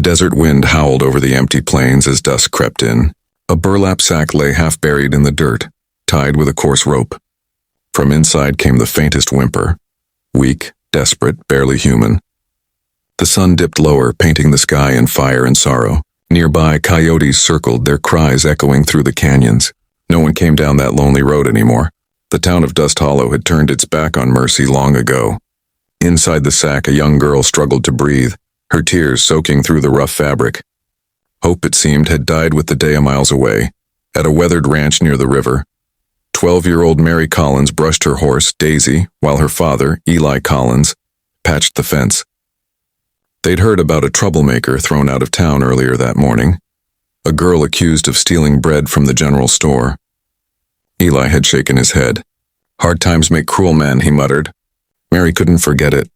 desert wind howled over the empty plains as dusk crept in. A burlap sack lay half buried in the dirt, tied with a coarse rope. From inside came the faintest whimper. Weak, desperate, barely human. The sun dipped lower, painting the sky in fire and sorrow. Nearby, coyotes circled, their cries echoing through the canyons. No one came down that lonely road anymore. The town of Dust Hollow had turned its back on mercy long ago. Inside the sack, a young girl struggled to breathe, her tears soaking through the rough fabric. Hope, it seemed, had died with the day a miles away, at a weathered ranch near the river. 12-year-old Mary Collins brushed her horse, Daisy, while her father, Eli Collins, patched the fence. They'd heard about a troublemaker thrown out of town earlier that morning, a girl accused of stealing bread from the general store. Eli had shaken his head. "Hard times make cruel men," he muttered. Mary couldn't forget it.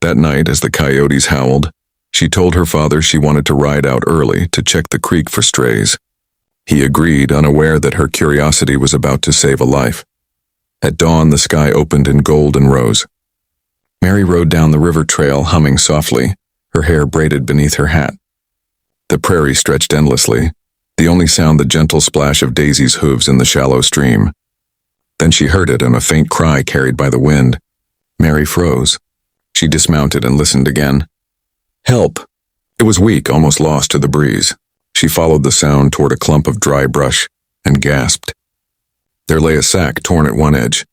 That night, as the coyotes howled, she told her father she wanted to ride out early to check the creek for strays. He agreed, unaware that her curiosity was about to save a life. At dawn, the sky opened in gold and rose. Mary rode down the river trail, humming softly, her hair braided beneath her hat. The prairie stretched endlessly, the only sound the gentle splash of Daisy's hooves in the shallow stream. Then she heard it, and a faint cry carried by the wind. Mary froze. She dismounted and listened again. Help! It was weak, almost lost to the breeze. She followed the sound toward a clump of dry brush and gasped. There lay a sack torn at one edge.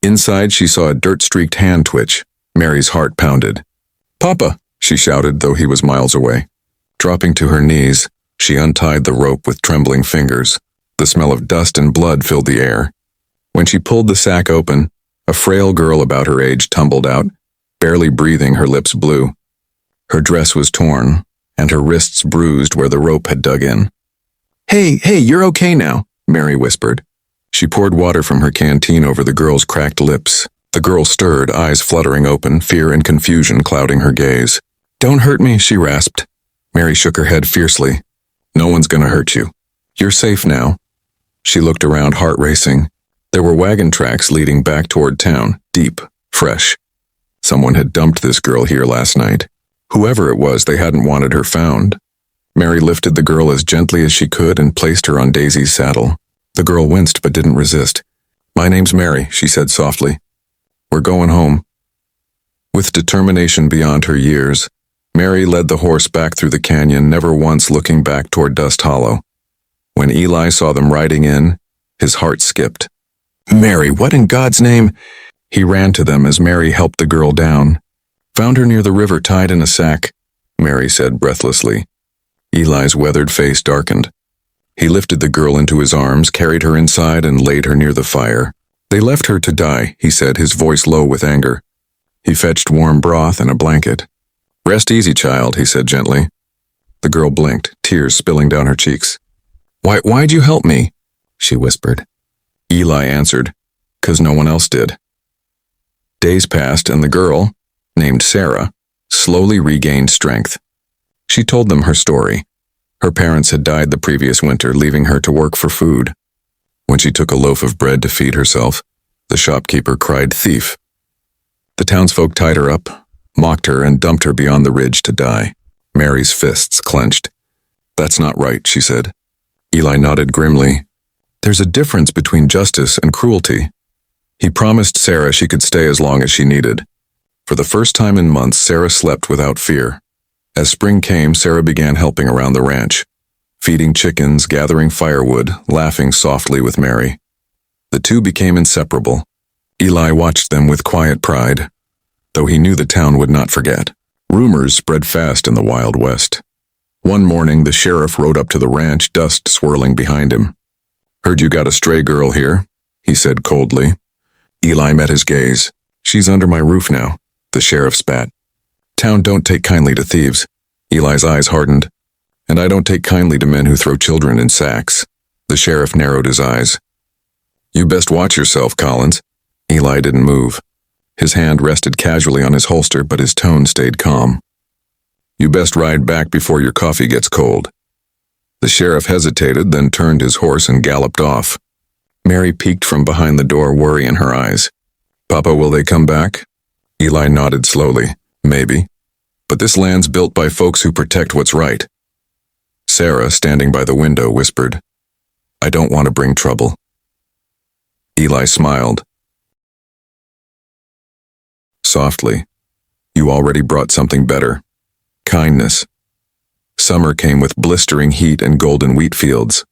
Inside, she saw a dirt-streaked hand twitch. Mary's heart pounded. "Papa!" she shouted, though he was miles away. Dropping to her knees, she untied the rope with trembling fingers. The smell of dust and blood filled the air. When she pulled the sack open, a frail girl about her age tumbled out, barely breathing, her lips blue. Her dress was torn, and her wrists bruised where the rope had dug in. Hey, you're okay now," Mary whispered. She poured water from her canteen over the girl's cracked lips. The girl stirred, eyes fluttering open, fear and confusion clouding her gaze. "Don't hurt me," she rasped. Mary shook her head fiercely. "No one's gonna hurt you. You're safe now." She looked around, heart racing. There were wagon tracks leading back toward town, deep, fresh. Someone had dumped this girl here last night. Whoever it was, they hadn't wanted her found. Mary lifted the girl as gently as she could and placed her on Daisy's saddle. The girl winced but didn't resist. "My name's Mary," she said softly. "We're going home." With determination beyond her years, Mary led the horse back through the canyon, never once looking back toward Dust Hollow. When Eli saw them riding in, his heart skipped. "Mary, what in God's name?" He ran to them as Mary helped the girl down. "Found her near the river, tied in a sack," Mary said breathlessly. Eli's weathered face darkened. He lifted the girl into his arms, carried her inside, and laid her near the fire. "They left her to die," he said, his voice low with anger. He fetched warm broth and a blanket. "Rest easy, child," he said gently. The girl blinked, tears spilling down her cheeks. Why'd you help me?" she whispered. Eli answered, "'Cause no one else did." Days passed, and the girl, named Sarah, slowly regained strength. She told them her story. Her parents had died the previous winter, leaving her to work for food. When she took a loaf of bread to feed herself, the shopkeeper cried thief. The townsfolk tied her up, mocked her, and dumped her beyond the ridge to die. Mary's fists clenched. "That's not right," she said. Eli nodded grimly. "There's a difference between justice and cruelty." He promised Sarah she could stay as long as she needed. For the first time in months, Sarah slept without fear. As spring came, Sarah began helping around the ranch, feeding chickens, gathering firewood, laughing softly with Mary. The two became inseparable. Eli watched them with quiet pride, though he knew the town would not forget. Rumors spread fast in the Wild West. One morning, the sheriff rode up to the ranch, dust swirling behind him. "Heard you got a stray girl here," he said coldly. Eli met his gaze. "She's under my roof now," the sheriff spat. "Town don't take kindly to thieves." Eli's eyes hardened. "And I don't take kindly to men who throw children in sacks." The sheriff narrowed his eyes. "You best watch yourself, Collins." Eli didn't move. His hand rested casually on his holster, but his tone stayed calm. "You best ride back before your coffee gets cold." The sheriff hesitated, then turned his horse and galloped off. Mary peeked from behind the door, worry in her eyes. "Papa, will they come back?" Eli nodded slowly. "Maybe." But this land's built by folks who protect what's right. Sarah, standing by the window, whispered, I don't want to bring trouble. Eli smiled. Softly, you already brought something better. Kindness. Summer came with blistering heat and golden wheat fields.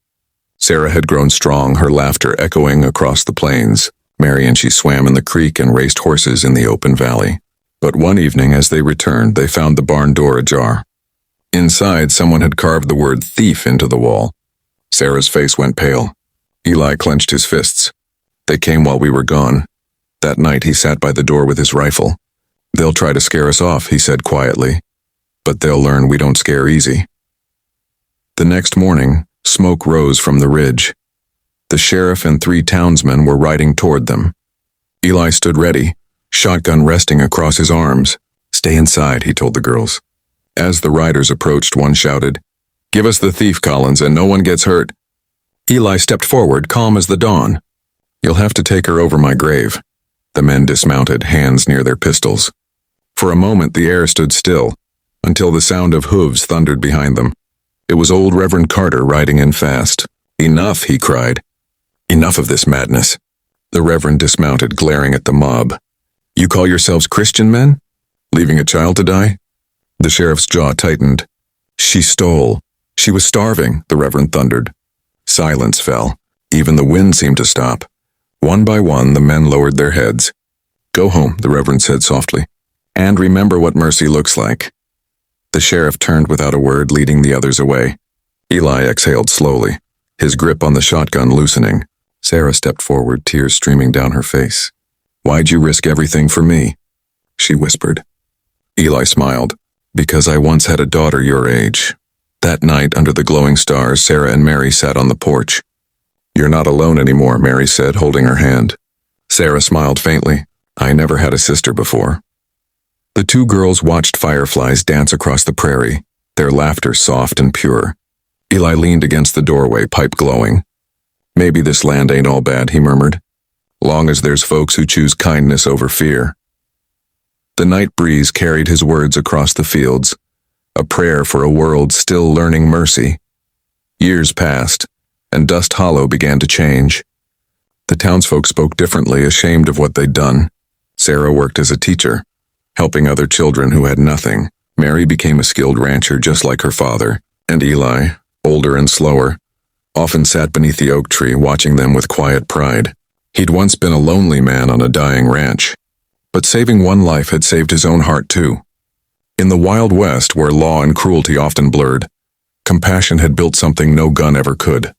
Sarah had grown strong, her laughter echoing across the plains. Mary and she swam in the creek and raced horses in the open valley. But one evening, as they returned, they found the barn door ajar. Inside, someone had carved the word thief into the wall. Sarah's face went pale. Eli clenched his fists. They came while we were gone. That night, he sat by the door with his rifle. They'll try to scare us off, he said quietly. But they'll learn we don't scare easy. The next morning, smoke rose from the ridge. The sheriff and 3 townsmen were riding toward them. Eli stood ready, shotgun resting across his arms. Stay inside, he told the girls. As the riders approached, one shouted, Give us the thief, Collins, and no one gets hurt. Eli stepped forward, calm as the dawn. You'll have to take her over my grave. The men dismounted, hands near their pistols. For a moment, the air stood still, until the sound of hooves thundered behind them. It was old Reverend Carter riding in fast. Enough, he cried. Enough of this madness. The Reverend dismounted, glaring at the mob. You call yourselves Christian men? Leaving a child to die? The sheriff's jaw tightened. She stole. She was starving, the Reverend thundered. Silence fell. Even the wind seemed to stop. One by one, the men lowered their heads. Go home, the Reverend said softly. And remember what mercy looks like. The sheriff turned without a word, leading the others away. Eli exhaled slowly, his grip on the shotgun loosening. Sarah stepped forward, tears streaming down her face. Why'd you risk everything for me? She whispered. Eli smiled. Because I once had a daughter your age. That night, under the glowing stars, Sarah and Mary sat on the porch. You're not alone anymore, Mary said, holding her hand. Sarah smiled faintly. I never had a sister before. The 2 girls watched fireflies dance across the prairie, their laughter soft and pure. Eli leaned against the doorway, pipe glowing. Maybe this land ain't all bad, he murmured. Long as there's folks who choose kindness over fear. The night breeze carried his words across the fields, a prayer for a world still learning mercy. Years passed, and Dust Hollow began to change. The townsfolk spoke differently, ashamed of what they'd done. Sarah worked as a teacher, helping other children who had nothing. Mary became a skilled rancher just like her father, and Eli, older and slower, often sat beneath the oak tree watching them with quiet pride. He'd once been a lonely man on a dying ranch, but saving one life had saved his own heart too. In the Wild West, where law and cruelty often blurred, compassion had built something no gun ever could.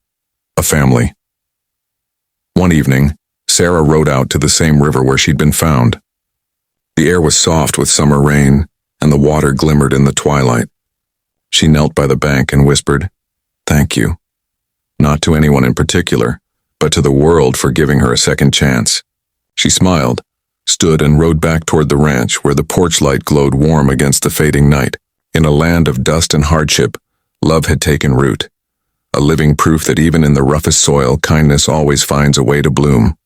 A family. One evening, Sarah rode out to the same river where she'd been found. The air was soft with summer rain, and the water glimmered in the twilight. She knelt by the bank and whispered, Thank you. Not to anyone in particular, but to the world for giving her a second chance. She smiled, stood and rode back toward the ranch where the porch light glowed warm against the fading night. In a land of dust and hardship, love had taken root, a living proof that even in the roughest soil, kindness always finds a way to bloom.